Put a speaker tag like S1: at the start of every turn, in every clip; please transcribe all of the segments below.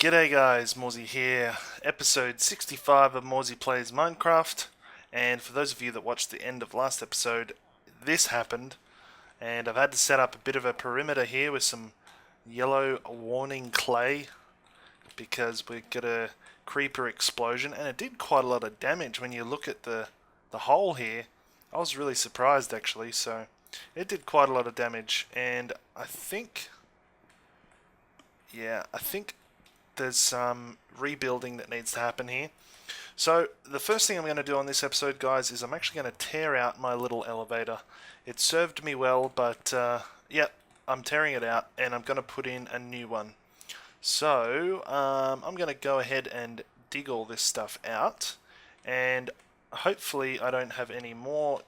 S1: G'day guys, Morezy here, episode 65 of Morezy Plays Minecraft, and for those of you that watched the end of last episode, this happened, and I've had to set up a bit of a perimeter here with some yellow warning clay, because we got a creeper explosion, and it did quite a lot of damage when you look at the hole here. I was really surprised actually, so it did quite a lot of damage, and I think there's some rebuilding that needs to happen here. So the first thing I'm going to do on this episode, guys, is I'm actually going to tear out my little elevator. It served me well, but yep, I'm tearing it out and I'm going to put in a new one. So I'm going to go ahead and dig all this stuff out, and hopefully I don't have any more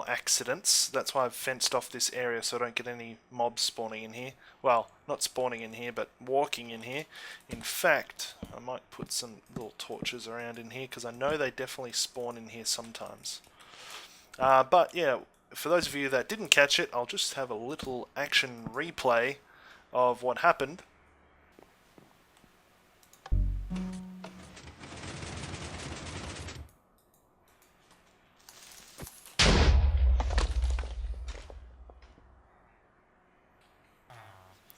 S1: accidents. That's why I've fenced off this area so I don't get any mobs spawning in here. Well, not spawning in here, but walking in here. In fact, I might put some little torches around in here because I know they definitely spawn in here sometimes. But yeah, for those of you that didn't catch it, I'll just have a little action replay of what happened.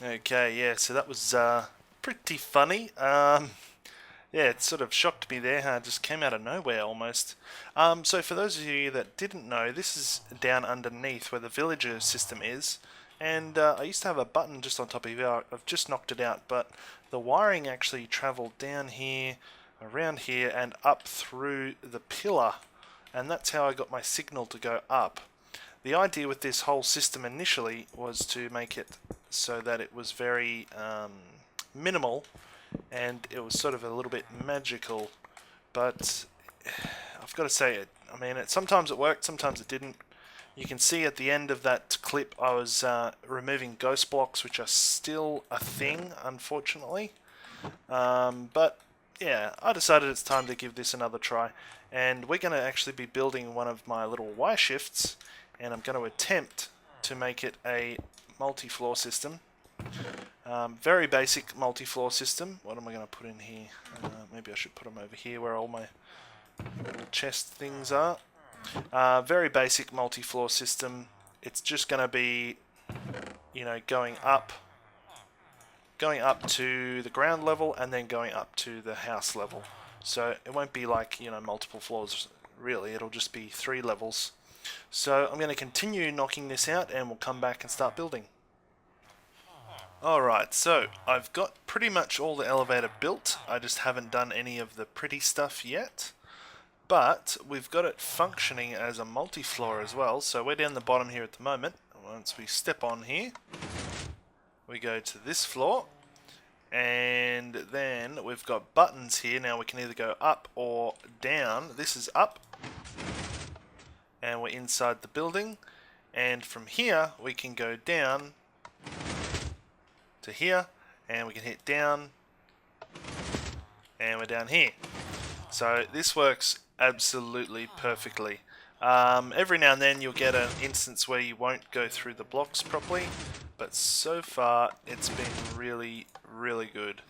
S1: Okay, yeah, so that was pretty funny. Yeah, it sort of shocked me there. It just came out of nowhere almost. So for those of you that didn't know, this is down underneath where the villager system is. And I used to have a button just on top of here. I've just knocked it out, but the wiring actually travelled down here, around here, and up through the pillar. And that's how I got my signal to go up. The idea with this whole system initially was to make it so that it was very minimal, and it was sort of a little bit magical, but I've got to say it. I mean, sometimes it worked, sometimes it didn't. You can see at the end of that clip I was removing ghost blocks, which are still a thing, unfortunately. But yeah, I decided it's time to give this another try, and we're going to actually be building one of my little Y shifts, and I'm going to attempt to make it a multi-floor system. Very basic multi-floor system. What am I going to put in here? Maybe I should put them over here where all my little chest things are. Very basic multi-floor system. It's just going to be, you know, going up to the ground level and then going up to the house level. So it won't be like, you know, multiple floors really. It'll just be 3 levels. So I'm going to continue knocking this out and we'll come back and start building. Alright, so I've got pretty much all the elevator built. I just haven't done any of the pretty stuff yet. But we've got it functioning as a multi-floor as well. So we're down the bottom here at the moment. Once we step on here, we go to this floor. And then we've got buttons here. Now we can either go up or down. This is up. And we're inside the building. And from here, we can go down to here, and we can hit down, and we're down here. So this works absolutely perfectly. Every now and then you'll get an instance where you won't go through the blocks properly, but so far it's been really, really good.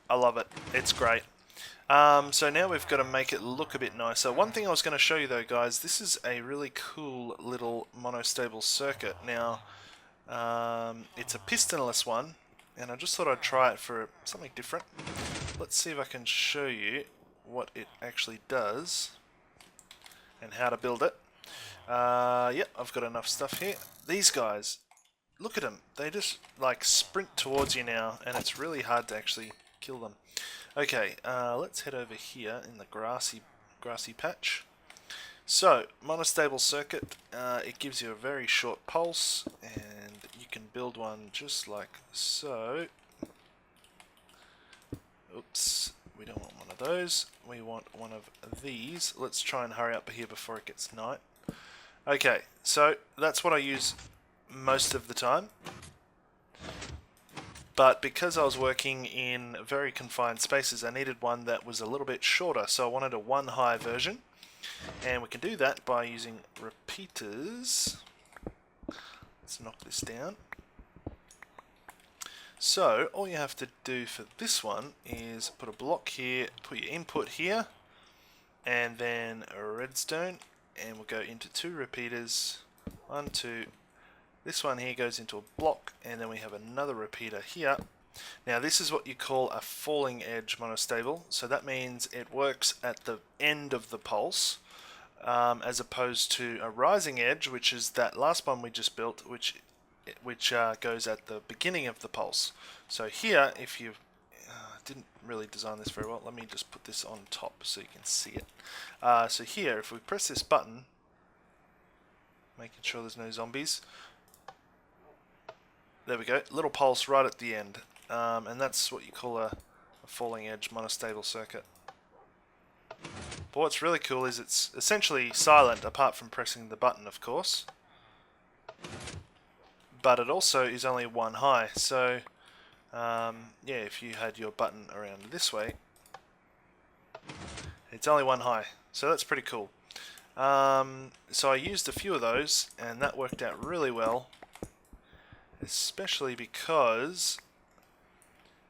S1: I love it. It's great. So now we've got to make it look a bit nicer. One thing I was going to show you though, guys, this is a really cool little monostable circuit. Now, it's a pistonless one, and I just thought I'd try it for something different. Let's see if I can show you what it actually does and how to build it. Yep, I've got enough stuff here. These guys, look at them. They just like sprint towards you now, and it's really hard to actually kill them. Okay, let's head over here in the grassy patch. So, monostable circuit, it gives you a very short pulse, and you can build one just like so. Oops, we don't want one of those, we want one of these. Let's try and hurry up here before it gets night. Okay, so that's what I use most of the time. But because I was working in very confined spaces, I needed one that was a little bit shorter, so I wanted a 1-high version. And we can do that by using repeaters. Let's knock this down. So all you have to do for this one is put a block here, put your input here, and then a redstone, and we'll go into 2 repeaters. 1, 2. This one here goes into a block, and then we have another repeater here. Now this is what you call a falling edge monostable, so that means it works at the end of the pulse, as opposed to a rising edge, which is that last one we just built, which goes at the beginning of the pulse. So here, if you didn't really design this very well, let me just put this on top so you can see it. So here, if we press this button, making sure there's no zombies, there we go, little pulse right at the end, and that's what you call a falling edge monostable circuit. But what's really cool is it's essentially silent apart from pressing the button, of course. But it also is only 1 high, so yeah, if you had your button around this way, it's only 1 high, so that's pretty cool. So I used a few of those, and that worked out really well, especially because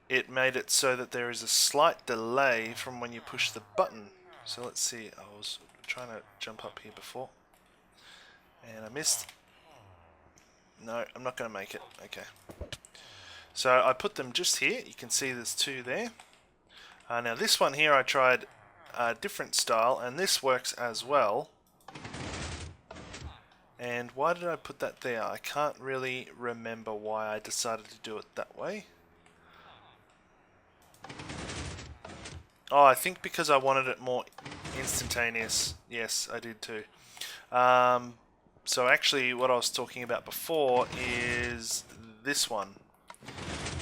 S1: it made it so that there is a slight delay from when you push the button. So let's see, I was trying to jump up here before, and I missed. No, I'm not going to make it. Okay. So I put them just here. You can see there's 2 there. Now this one here I tried a different style, and this works as well. And why did I put that there? I can't really remember why I decided to do it that way. Oh, I think because I wanted it more instantaneous. Yes, I did too. So actually what I was talking about before is this one.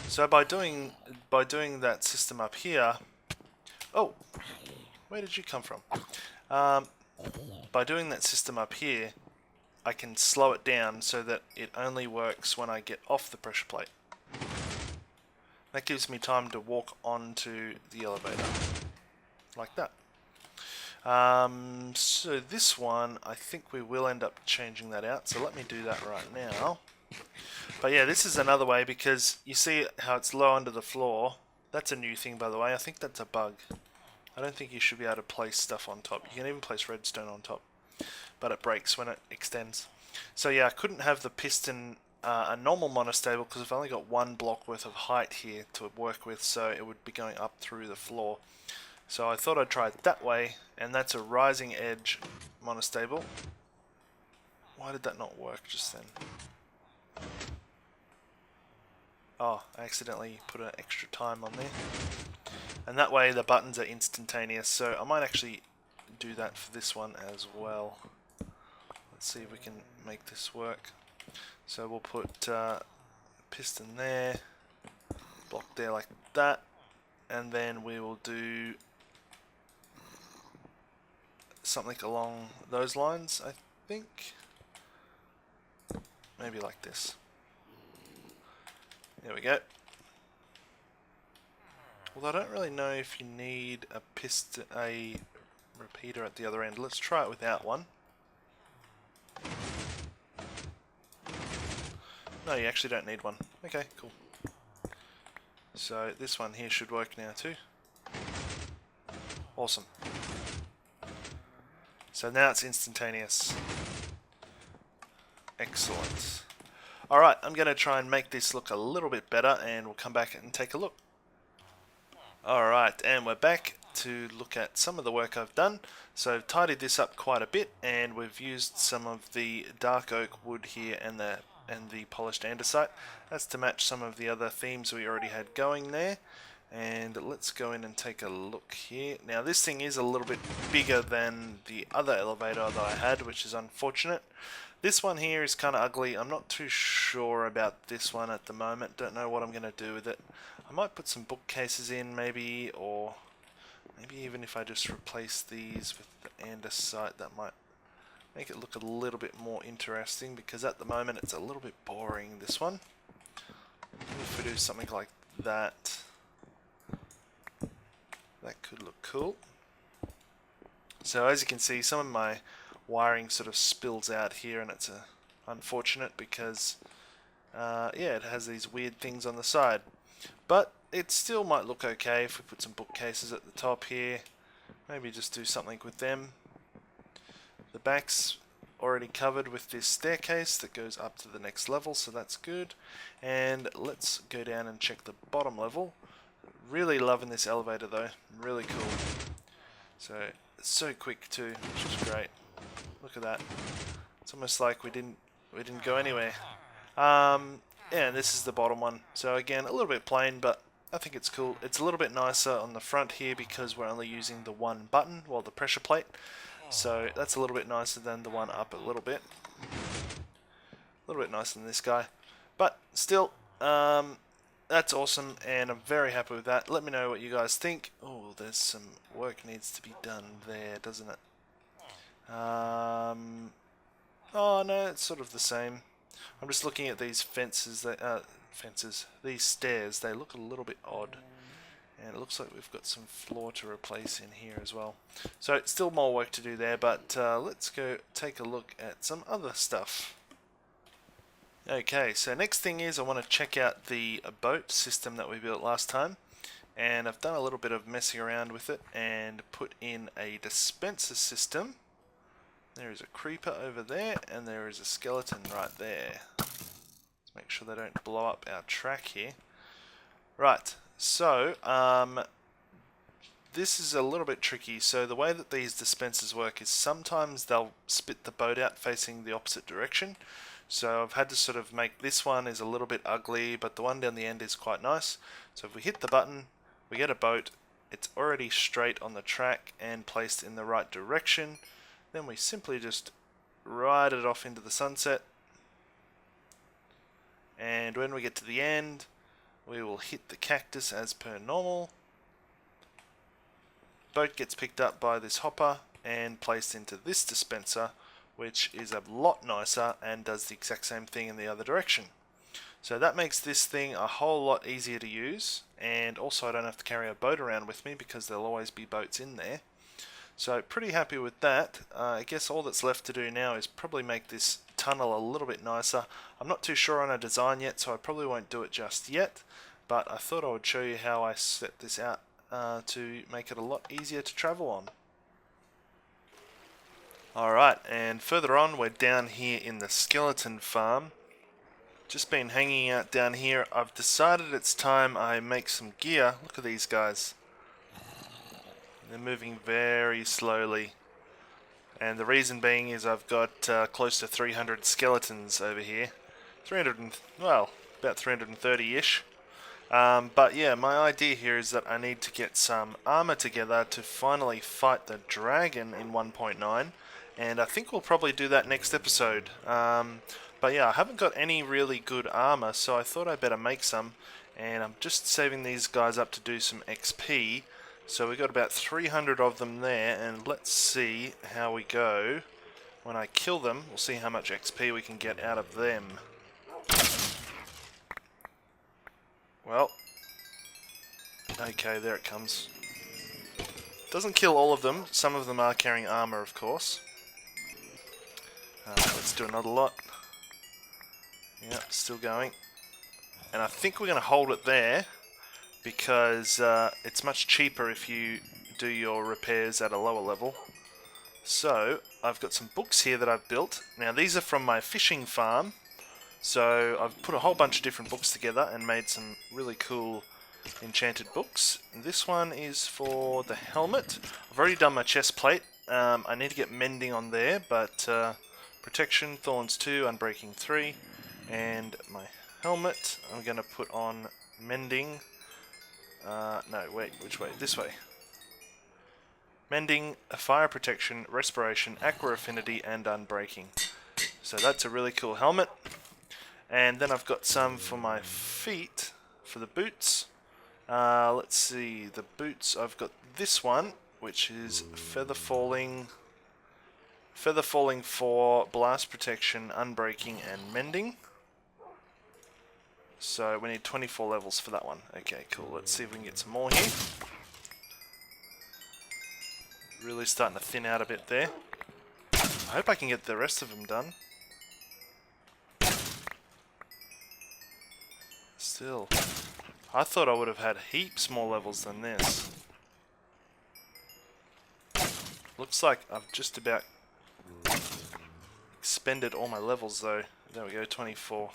S1: So by doing that system up here... Oh! Where did you come from? By doing that system up here, I can slow it down so that it only works when I get off the pressure plate. That gives me time to walk onto the elevator. Like that. So this one, I think we will end up changing that out, so let me do that right now. But yeah, this is another way, because you see how it's low under the floor. That's a new thing, by the way. I think that's a bug. I don't think you should be able to place stuff on top. You can even place redstone on top, but it breaks when it extends. So yeah, I couldn't have the piston a normal monostable because I've only got 1 block worth of height here to work with, so it would be going up through the floor. So I thought I'd try it that way, and that's a rising edge monostable. Why did that not work just then? Oh, I accidentally put an extra time on there. And that way the buttons are instantaneous, so I might actually do that for this one as well. Let's see if we can make this work. So we'll put piston there, block there like that, and then we will do something along those lines, I think. Maybe like this. There we go. Although I don't really know if you need a repeater at the other end. Let's try it without one. No, you actually don't need one. Okay, cool. So this one here should work now too. Awesome. So now it's instantaneous. Excellent. Alright, I'm going to try and make this look a little bit better, and we'll come back and take a look. Alright, and we're back to look at some of the work I've done. So I've tidied this up quite a bit, and we've used some of the dark oak wood here and the polished andesite. That's to match some of the other themes we already had going there. And let's go in and take a look here. Now this thing is a little bit bigger than the other elevator that I had, which is unfortunate. This one here is kind of ugly. I'm not too sure about this one at the moment. Don't know what I'm going to do with it. I might put some bookcases in maybe, or maybe even if I just replace these with the andesite, that might make it look a little bit more interesting, because at the moment it's a little bit boring, this one. If we do something like that, that could look cool. So as you can see, some of my wiring sort of spills out here, and it's unfortunate because yeah, it has these weird things on the side. but it still might look okay if we put some bookcases at the top here. Maybe just do something with them. The back's already covered with this staircase that goes up to the next level, so that's good. And let's go down and check the bottom level. Really loving this elevator though, really cool. So it's so quick too, which is great. Look at that. It's almost like we didn't go anywhere. Yeah, this is the bottom one. So again, a little bit plain, but I think it's cool. It's a little bit nicer on the front here because we're only using the one button, well, the pressure plate. So that's a little bit nicer than the one up a little bit. A little bit nicer than this guy. But still, that's awesome, and I'm very happy with that. Let me know what you guys think. Oh, there's some work needs to be done there, doesn't it? Oh no, it's sort of the same. I'm just looking at these fences, these stairs, they look a little bit odd. And it looks like we've got some floor to replace in here as well. So still more work to do there, but let's go take a look at some other stuff. Okay, so next thing is I want to check out the boat system that we built last time. And I've done a little bit of messing around with it and put in a dispenser system. There is a creeper over there, and there is a skeleton right there. Let's make sure they don't blow up our track here. Right, so this is a little bit tricky. So the way that these dispensers work is sometimes they'll spit the boat out facing the opposite direction. So I've had to sort of make this one is a little bit ugly, but the one down the end is quite nice. So if we hit the button, we get a boat. It's already straight on the track and placed in the right direction. Then we simply just ride it off into the sunset. And when we get to the end, we will hit the cactus as per normal. Boat gets picked up by this hopper and placed into this dispenser, which is a lot nicer and does the exact same thing in the other direction. So that makes this thing a whole lot easier to use, and also I don't have to carry a boat around with me because there'll always be boats in there. So pretty happy with that. I guess all that's left to do now is probably make this tunnel a little bit nicer. I'm not too sure on a design yet, so I probably won't do it just yet, but I thought I would show you how I set this out to make it a lot easier to travel on. Alright, and further on we're down here in the skeleton farm. Just been hanging out down here. I've decided it's time I make some gear. Look at these guys. They're moving very slowly. And the reason being is I've got close to 300 skeletons over here. Well, about 330-ish. But yeah, my idea here is that I need to get some armor together to finally fight the dragon in 1.9. And I think we'll probably do that next episode. But yeah, I haven't got any really good armor, so I thought I'd better make some. And I'm just saving these guys up to do some XP. So we've got about 300 of them there, and let's see how we go. When I kill them, we'll see how much XP we can get out of them. Well, okay, there it comes. Doesn't kill all of them. Some of them are carrying armor, of course. Let's do another lot. Yeah, still going. And I think we're going to hold it there, because it's much cheaper if you do your repairs at a lower level. So, I've got some books here that I've built. Now, these are from my fishing farm. So, I've put a whole bunch of different books together and made some really cool enchanted books. This one is for the helmet. I've already done my chest plate. I need to get mending on there, but protection, thorns 2, unbreaking 3. And my helmet, I'm going to put on mending. No, wait, which way? This way. Mending, fire protection, respiration, aqua affinity, and unbreaking. So that's a really cool helmet. And then I've got some for my feet, for the boots. Let's see, the boots, I've got this one, which is feather falling for blast protection, unbreaking, and mending. So we need 24 levels for that one. Okay, cool. Let's see if we can get some more here. Really starting to thin out a bit there. I hope I can get the rest of them done. Still. I thought I would have had heaps more levels than this. Looks like I've just about expended all my levels though. There we go, 24.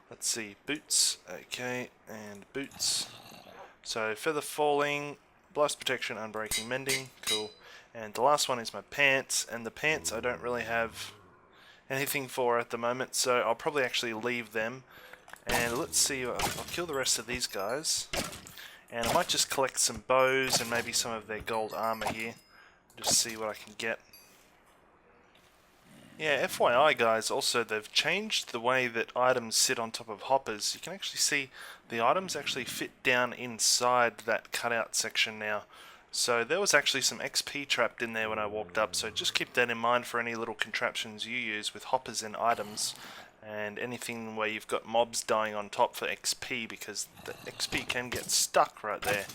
S1: Let's see, boots, okay, and boots. So feather falling, blast protection, unbreaking, mending, cool. And the last one is my pants, and the pants I don't really have anything for at the moment, so I'll probably actually leave them. And let's see, I'll kill the rest of these guys. And I might just collect some bows and maybe some of their gold armor here. Just see what I can get. Yeah, FYI guys, also they've changed the way that items sit on top of hoppers. You can actually see the items actually fit down inside that cutout section now. So there was actually some XP trapped in there when I walked up, so just keep that in mind for any little contraptions you use with hoppers and items. And anything where you've got mobs dying on top for XP, because the XP can get stuck right there.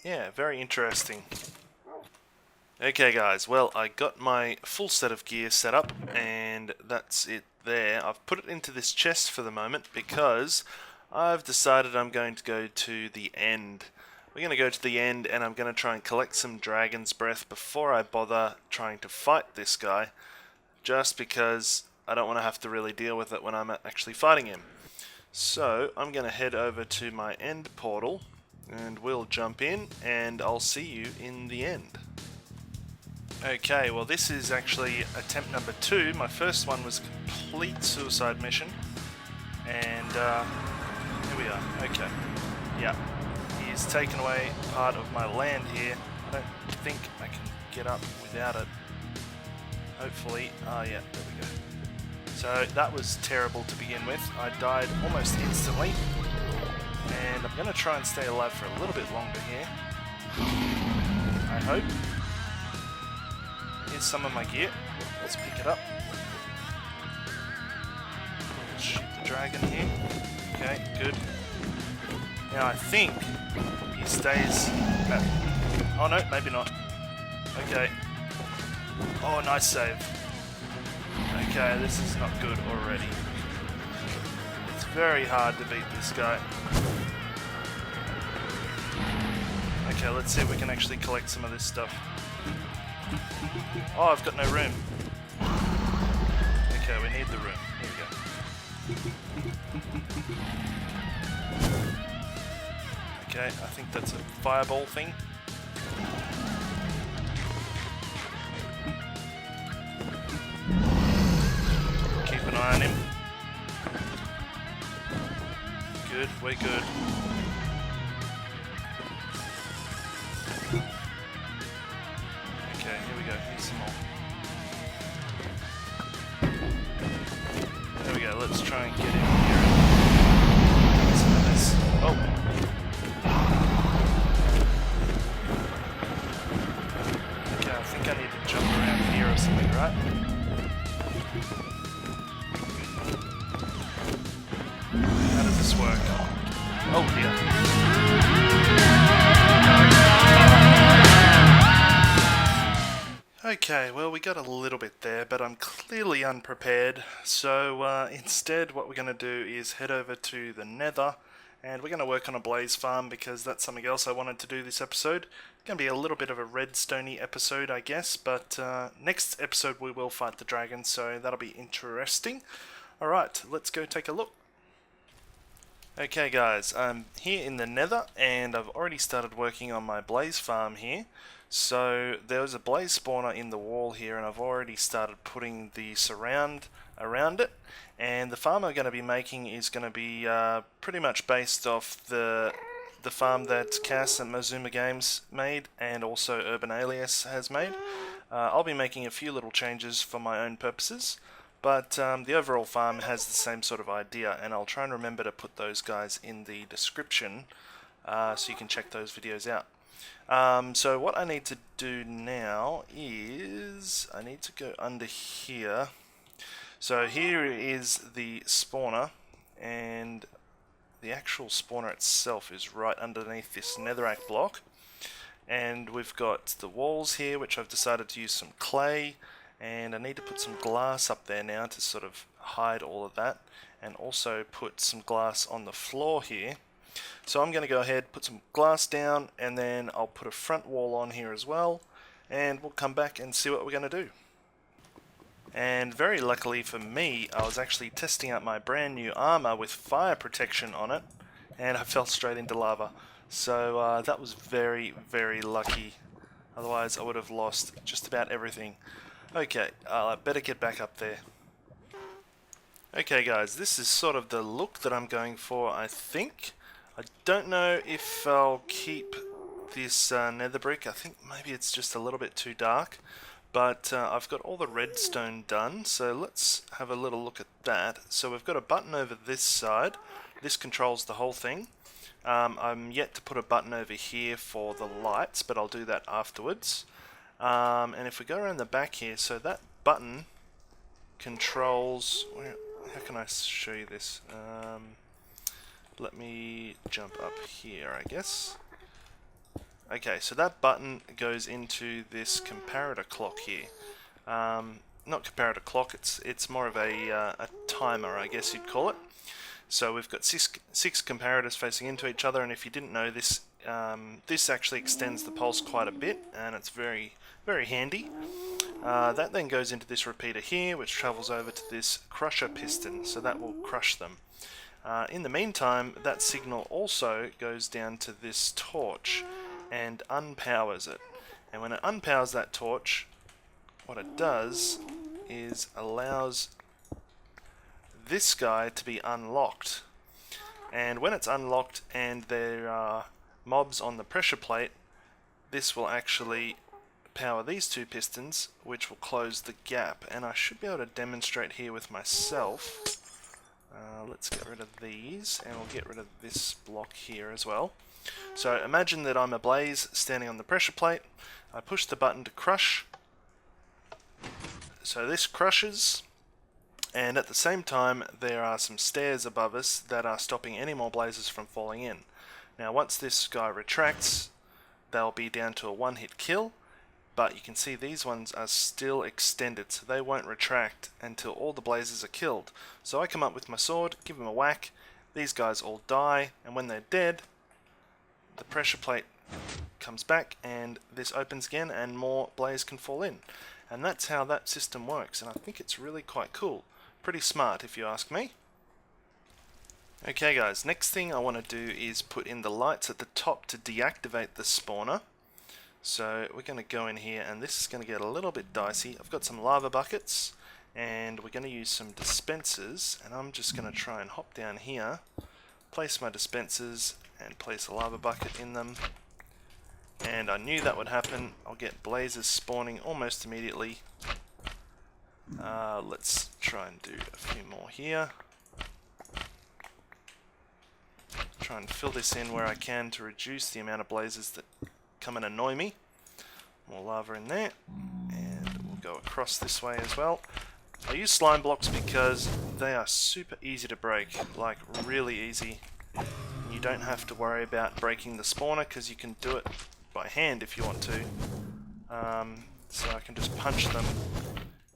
S1: Yeah, very interesting. Okay guys, well I got my full set of gear set up and that's it there. I've put it into this chest for the moment because I've decided I'm going to go to the end. We're going to go to the end and I'm going to try and collect some dragon's breath before I bother trying to fight this guy, just because I don't want to have to really deal with it when I'm actually fighting him. So I'm going to head over to my end portal and we'll jump in and I'll see you in the end. Okay, well this is actually attempt number 2. My first one was a complete suicide mission. And here we are. Okay. Yeah. He's taken away part of my land here. I don't think I can get up without it. Hopefully. Ah, yeah, there we go. So that was terrible to begin with. I died almost instantly. And I'm going to try and stay alive for a little bit longer here. I hope. Here's some of my gear. Let's pick it up. Shoot the dragon here. Okay, good. Now I think he stays at... Oh no, maybe not. Okay. Oh, nice save. Okay, this is not good already. It's very hard to beat this guy. Okay, let's see if we can actually collect some of this stuff. Oh, I've got no room. Okay, we need the room. Here we go. Okay, I think that's a fireball thing. Keep an eye on him. Good, we're good. Okay, here we go. Here's some more. There we go. Let's try and get in here. Some of this. Oh. Okay, I think I need to jump around here or something, right? How does this work? Oh, dear. Okay, well we got a little bit there, but I'm clearly unprepared, so instead what we're going to do is head over to the Nether, and we're going to work on a blaze farm because that's something else I wanted to do this episode. It's going to be a little bit of a redstone-y episode, I guess, but next episode we will fight the dragon, so that'll be interesting. Alright, let's go take a look. Okay guys, I'm here in the Nether, and I've already started working on my blaze farm here. So there was a blaze spawner in the wall here, and I've already started putting the surround around it. And the farm I'm going to be making is going to be pretty much based off the farm that Cass and Mazuma Games made, and also Urban Alias has made. I'll be making a few little changes for my own purposes, but the overall farm has the same sort of idea, and I'll try and remember to put those guys in the description so you can check those videos out. So what I need to do now is I need to go under here. So here is the spawner, and the actual spawner itself is right underneath this netherrack block. And we've got the walls here, which I've decided to use some clay, and I need to put some glass up there now to sort of hide all of that, and also put some glass on the floor here. So I'm going to go ahead, put some glass down, and then I'll put a front wall on here as well, and we'll come back and see what we're going to do. And very luckily for me, I was actually testing out my brand new armor with fire protection on it, and I fell straight into lava. So that was very, very lucky. Otherwise I would have lost just about everything. Okay, I better get back up there. Okay guys, this is sort of the look that I'm going for, I think. I don't know if I'll keep this nether brick. I think maybe it's just a little bit too dark. But I've got all the redstone done, so let's have a little look at that. So we've got a button over this side. This controls the whole thing. I'm yet to put a button over here for the lights, but I'll do that afterwards. And if we go around the back here, so that button controls... How can I show you this? Let me jump up here, I guess. Okay, so that button goes into this comparator clock here. Not comparator clock, it's more of a timer, I guess you'd call it. So we've got six comparators facing into each other, and if you didn't know this, this actually extends the pulse quite a bit, and it's very, very handy. That then goes into this repeater here, which travels over to this crusher piston, so that will crush them. In the meantime, that signal also goes down to this torch and unpowers it. And when it unpowers that torch, what it does is allows this guy to be unlocked. And when it's unlocked and there are mobs on the pressure plate, this will actually power these two pistons, which will close the gap. And I should be able to demonstrate here with myself. Let's get rid of these, and we'll get rid of this block here as well. So imagine that I'm a blaze standing on the pressure plate. I push the button to crush. So this crushes, and at the same time there are some stairs above us that are stopping any more blazes from falling in. Now once this guy retracts, they'll be down to a one-hit kill, but you can see these ones are still extended, so they won't retract until all the blazes are killed. So I come up with my sword, give them a whack, these guys all die, and when they're dead, the pressure plate comes back and this opens again and more blaze can fall in. And that's how that system works, and I think it's really quite cool. Pretty smart if you ask me. Okay guys, next thing I want to do is put in the lights at the top to deactivate the spawner. So we're going to go in here, and this is going to get a little bit dicey. I've got some lava buckets, and we're going to use some dispensers, and I'm just going to try and hop down here, place my dispensers, and place a lava bucket in them. And I knew that would happen. I'll get blazes spawning almost immediately. Let's try and do a few more here. Try and fill this in where I can to reduce the amount of blazes that come and annoy me. More lava in there, and we'll go across this way as well. I use slime blocks because they are super easy to break, like really easy. You don't have to worry about breaking the spawner because you can do it by hand if you want to. So I can just punch them,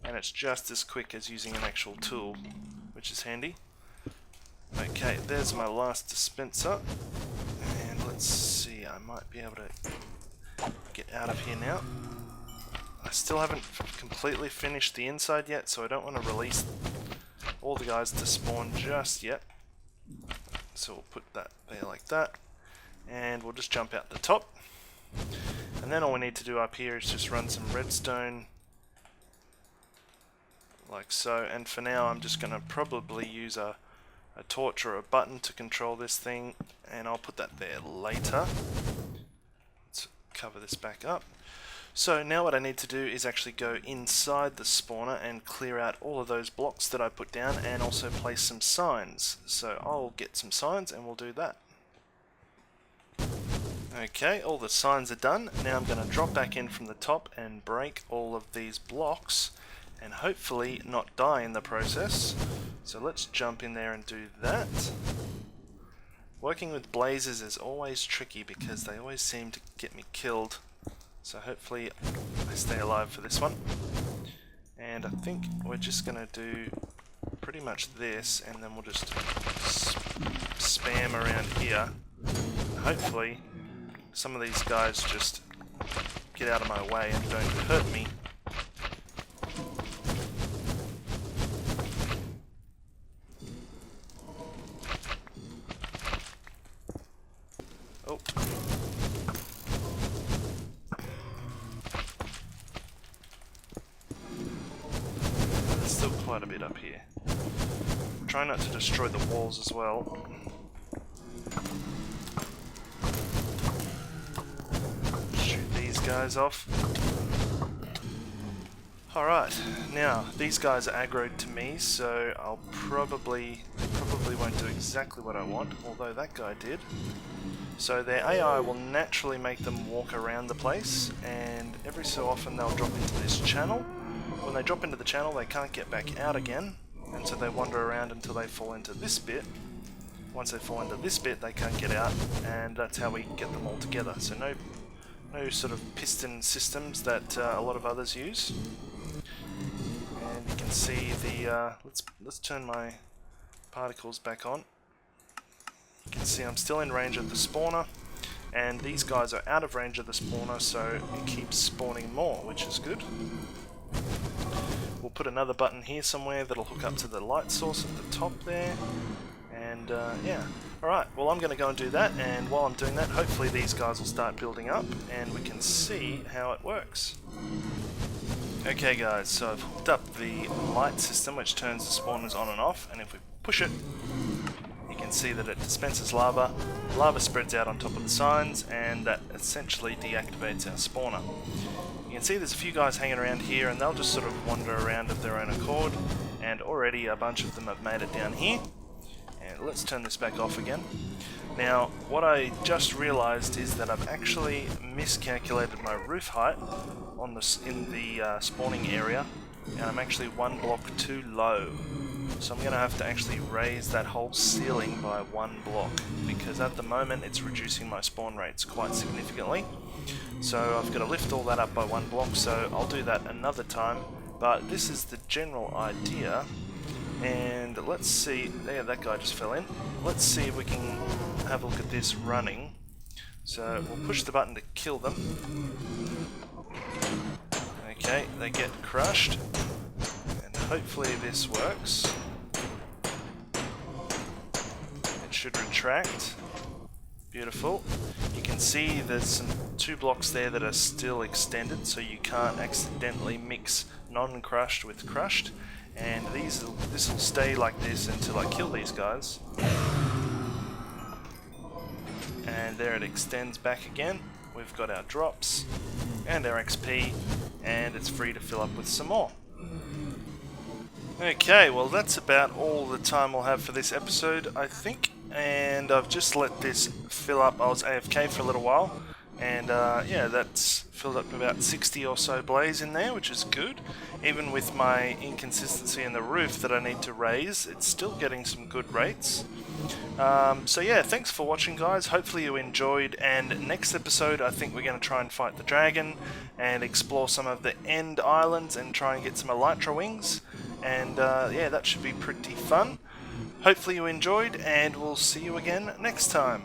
S1: and it's just as quick as using an actual tool, which is handy. Okay, there's my last dispenser, and let's see, I might be able to get out of here now. I still haven't completely finished the inside yet, so I don't want to release all the guys to spawn just yet. So we'll put that there like that, and we'll just jump out the top. And then all we need to do up here is just run some redstone like so, and for now I'm just going to probably use a torch or a button to control this thing, and I'll put that there later. Let's cover this back up. So now what I need to do is actually go inside the spawner and clear out all of those blocks that I put down, and also place some signs. So I'll get some signs and we'll do that. Okay, all the signs are done. Now I'm going to drop back in from the top and break all of these blocks and hopefully not die in the process. So let's jump in there and do that. Working with blazes is always tricky because they always seem to get me killed. So hopefully I stay alive for this one. And I think we're just going to do pretty much this, and then we'll just spam around here. Hopefully some of these guys just get out of my way and don't hurt me. Oh. There's still quite a bit up here. Try not to destroy the walls as well. Shoot these guys off. Alright, now these guys are aggroed to me, so they probably won't do exactly what I want, although that guy did. So their AI will naturally make them walk around the place, and every so often they'll drop into this channel. When they drop into the channel, they can't get back out again, and so they wander around until they fall into this bit. Once they fall into this bit, they can't get out, and that's how we get them all together. So no sort of piston systems that a lot of others use. And you can see the let's turn my particles back on. You can see I'm still in range of the spawner, and these guys are out of range of the spawner, so it keeps spawning more, which is good. We'll put another button here somewhere that'll hook up to the light source at the top there, and yeah. Alright, well I'm going to go and do that, and while I'm doing that, hopefully these guys will start building up, and we can see how it works. Okay guys, so I've hooked up the light system which turns the spawners on and off, and if we push it, you can see that it dispenses lava. Lava spreads out on top of the signs, and that essentially deactivates our spawner. You can see there's a few guys hanging around here, and they'll just sort of wander around of their own accord, and already a bunch of them have made it down here. And let's turn this back off again. Now, what I just realized is that I've actually miscalculated my roof height on in the spawning area, and I'm actually one block too low. So I'm going to have to actually raise that whole ceiling by one block, because at the moment it's reducing my spawn rates quite significantly. So I've got to lift all that up by one block, so I'll do that another time. But this is the general idea, and let's see, there, that guy just fell in. Let's see if we can have a look at this running. So we'll push the button to kill them. Okay, they get crushed, and hopefully this works. It should retract. Beautiful. You can see there's some 2 blocks there that are still extended, so you can't accidentally mix non-crushed with crushed, and this will stay like this until I kill these guys. And there it extends back again. We've got our drops and our XP, and it's free to fill up with some more. Okay, well that's about all the time we'll have for this episode, I think, and I've just let this fill up. I was AFK for a little while, and yeah, that's filled up about 60 or so blaze in there, which is good. Even with my inconsistency in the roof that I need to raise, it's still getting some good rates. So yeah, thanks for watching guys, hopefully you enjoyed, and next episode I think we're going to try and fight the dragon and explore some of the end islands and try and get some elytra wings, and yeah, that should be pretty fun. Hopefully you enjoyed, and we'll see you again next time.